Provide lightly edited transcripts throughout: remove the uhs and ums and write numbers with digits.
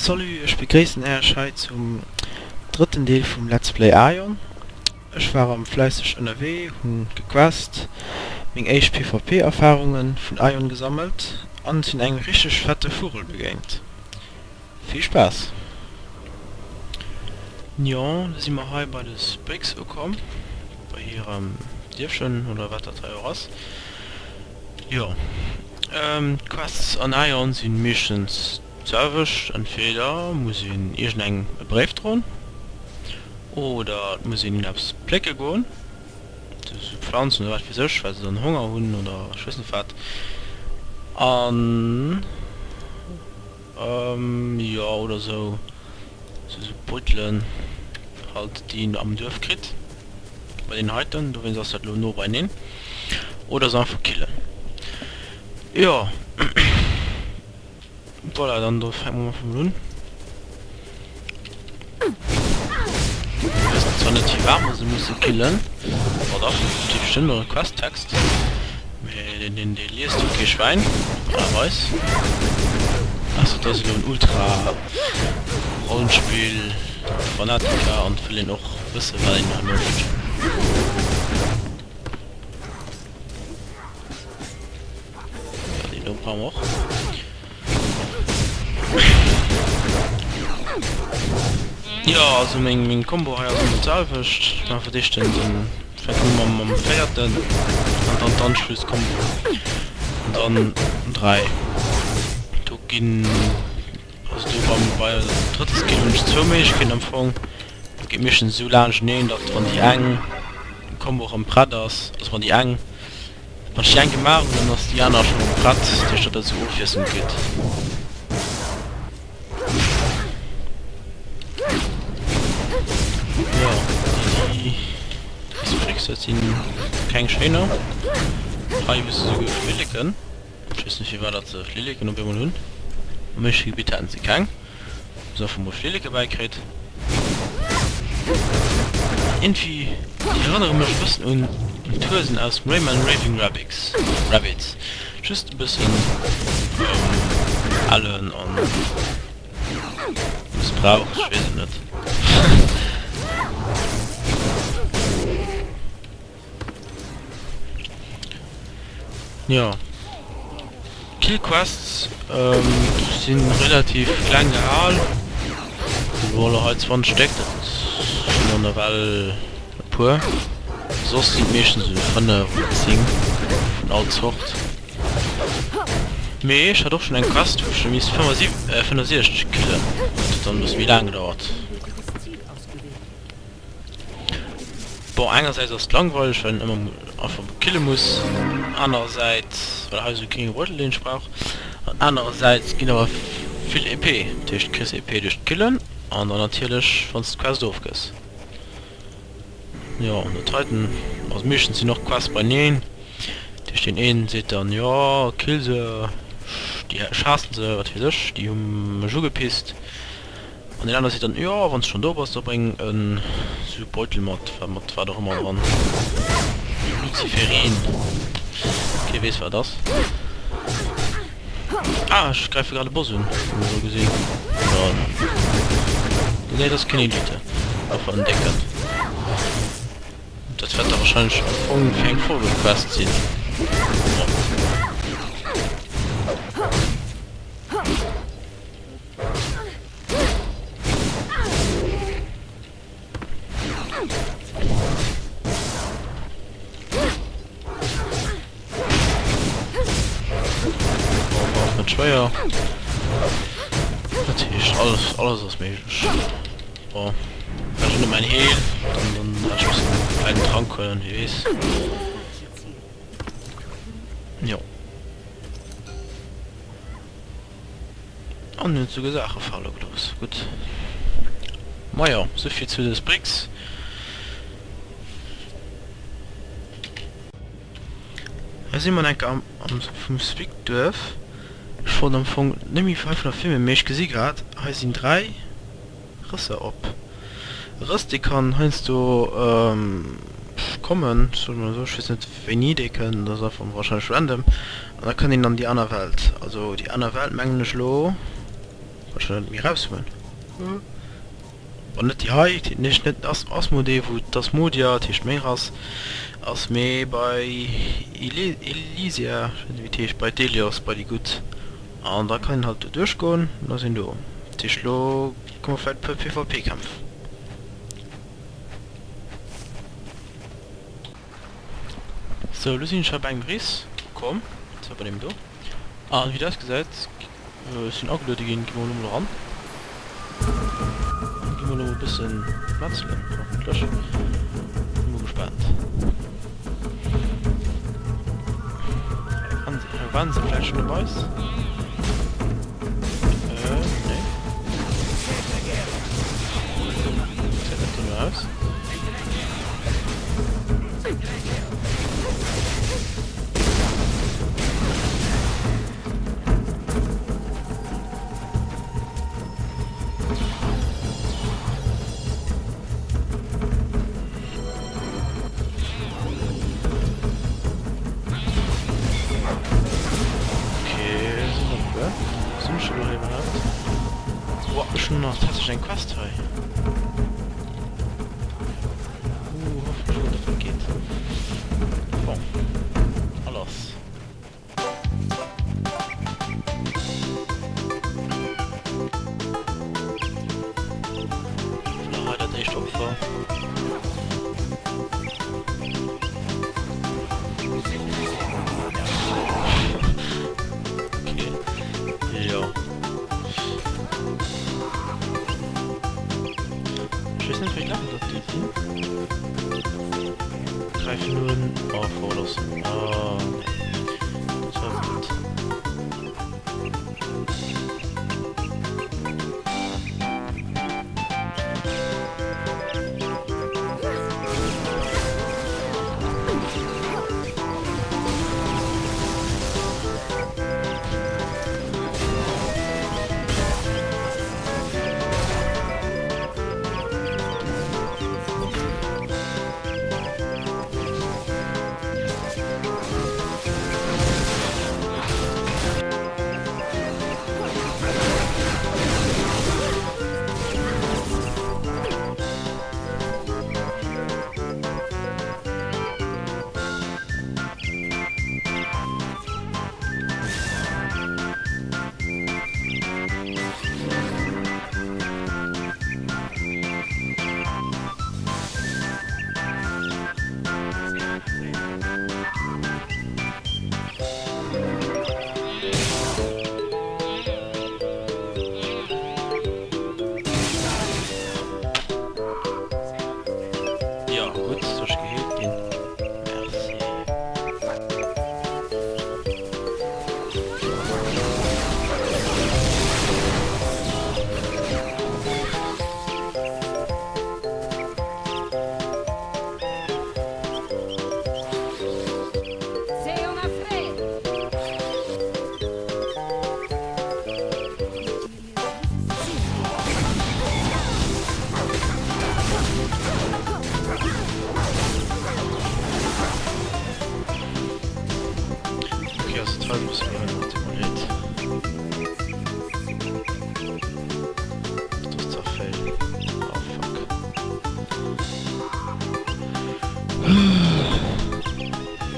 Salut, ich begrüße euch heute zum dritten Teil vom Let's Play Ion. Ich war am fleißig unterwegs und gequest, meine ersten PvP-Erfahrungen von Ion gesammelt und in eine richtig fette Vogel begegnet. Viel Spaß! Ja, da sind wir heute bei des Bricks gekommen, bei ihrem Dirfchen oder was das ist. Ja, Quests an Ion sind meistens Service, entweder muss ich in irgendeinen Brief dran oder muss ich in aufs Plecke gehen, das Pflanzen oder was für sich, weil sie dann Hunger haben oder ich weiß nicht was. Ja, oder so Beuteln halt, die am Dorf kriegt, bei den Heutern, du willst das halt nur bei denen, oder so einfach killen. Ja. Voilà, dann fangen wir mal von unten. Das ist zwar nicht die warm, sie müssen killen. Oder die bestimmte Quest-Text. Den liest du kein Schwein. Aber weiß. Achso, das ist ein Ultra-Rollenspiel Fanatiker und will ihn auch wissen, weil ihn noch läuft. Ja, die Lumpen haben wir auch. Ja, also mein Combo hat also mit Salfisch, dann verdichten den Verkummer am Pferden und dann Schluss Combo. Und dann 3. Du gehen, also du bei drittes Skill und 2 Milch gehen empfangen. Du gehst mich in so lange nähen, dass von die Eng Combo am Pradas, also von die Eng. Man die Eng gemacht und dann hast die Jana schon am Prat, die statt dazu aufessen geht. Das sind kein Schöner. Ich muss so geflilligen. Ich weiß nicht, wie war das flilligen und wie man nun. Möchte ich bitte an sie kann. So von wo Flillige beikriegt. Irgendwie, ich erinnere mich ein bisschen an Touren aus Rayman Raving Rabbits. Just ein bisschen allen und Missbrauch, ich weiß nicht. Ja, Killquests sind relativ klein gehalten. Die wollen halt 20 steckt, das ist nur eine Wahl pur. So sind Menschen so von der Zing, von Altzucht. Me, ich hatte doch schon einen Quest, wo ich schon 65 killen. Dann bis wie lange dauert. Boah, einerseits ist es langweilig, weil immer einfach killen muss. Andererseits, weil also keine Beutel den braucht. Andererseits geht aber viel EP. Du kriegst EP durch Killen und dann natürlich, wenn es quasi doof ist. Ja, und der zweiten, aus Mischen sie noch quasi bei nähen. Durch den einen sieht dann, ja, kill sie, die schasten sie, was weiß ich, die haben schon gepisst. Und den anderen sieht dann, ja, wenn es schon da was da bringen, ein so Beutelmod, war doch immer dran. Luciferin. Okay, was war das? Ah, ich greife gerade Boss hin. So gesehen. Ja. Ne, das kenne ich nicht. Auf entdecken. Das wird da wahrscheinlich ungefähr vorgequest ziehen. Ja. Schwer. Natürlich alles was möglich. Boah. Ich schon mein Heal, dann hat ich ein bisschen einen Trank können, wie weiß. Ja. Und nun zur Sache fallen los. Gut. Naja, so viel zu des Bricks. Da sind wir am vom Speakdorf. Von dem Funk nämlich 500 Filme mich gesehen hat, heißt ihn 3 Risse ab. Rest die kann heißt du kommen, so ich weiß nicht, wenn die können, das ist von wahrscheinlich random, und dann kann ihn dann die andere Welt, also die andere Welt mengen lo Was schon mir rausholen. Und nicht die Hai, nicht das Modell, wo das Modia, die mehr als mehr bei Elysia, wie bei Delios, bei die gut. Und da kann halt durchgehen, da sind du. Die Schlo, kommen wir per PvP-Kampf. So, wir sind schon beim Riss. Komm, so bei dem da. Ah, und wie das gesagt, sind auch Leute gehen, gehen wir nochmal ran. Gehen wir noch ein bisschen Matzeln. Bin mal gespannt. Wann sie vielleicht schon dabei ist? Nee. Sieht nicht nur aus. Schon noch tatsächlich ein Quest frei. Hoffentlich das geht. Bon. Alles. Na, hat er nicht Opfer. Okay. Ja. Ich weiß nicht, wie lange das geht. 3 Minuten. Oh, vorlassen. Ah, nee. Das war gut. Ja, gut, so ist gehört bin. Merci. Okay, also 2 müssen wir noch demoliert. Das ist doch fail. Oh fuck.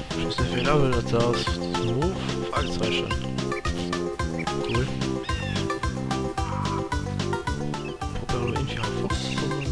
Ich weiß nicht, wie lange das da ist. Das Move? Fragezeichen. Cool. Probieren wir irgendwie halt vorzukommen.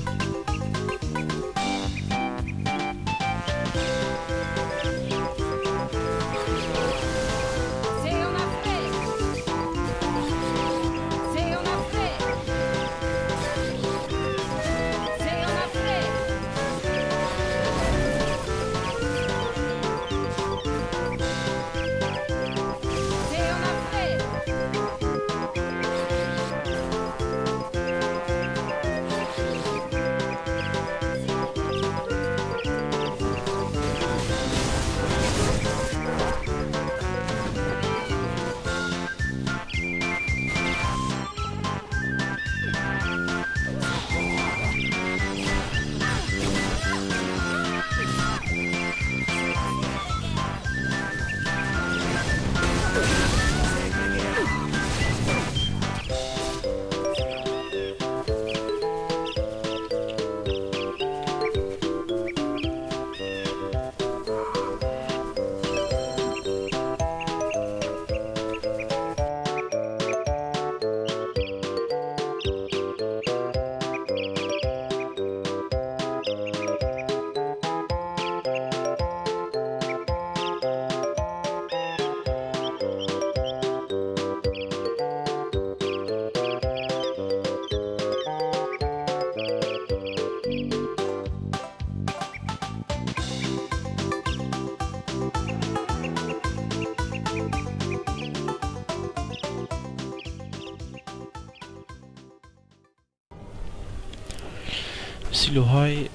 Silo High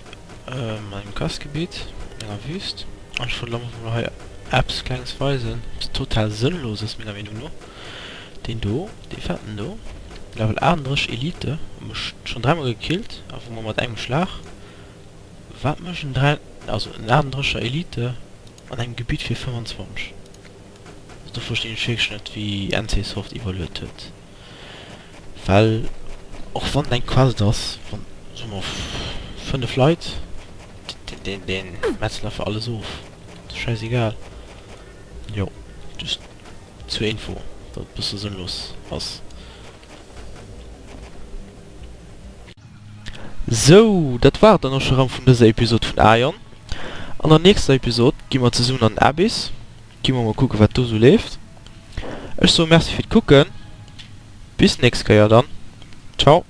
meinem Gastgebiet ja wüst und von Apps kleines total sinnloses mit der Meinung nur den du die fanden du Level andere Elite schon dreimal gekillt auf dem Moment einem Schlag wat möchten drei also ein anderer Elite an einem Gebiet für 25 du verstehst nicht wie NC Soft evaluiert wird weil auch von dein quasi das von so von der Flight den Metzler für alles auf scheißegal jo just zur Info da bist du sinnlos was so das war dann noch schon von dieser Episode von Ion an der nächsten Episode gehen wir zu an Abyss gehen wir mal gucken was du so lebt ich so merci für gucken bis nächstes Jahr dann ciao.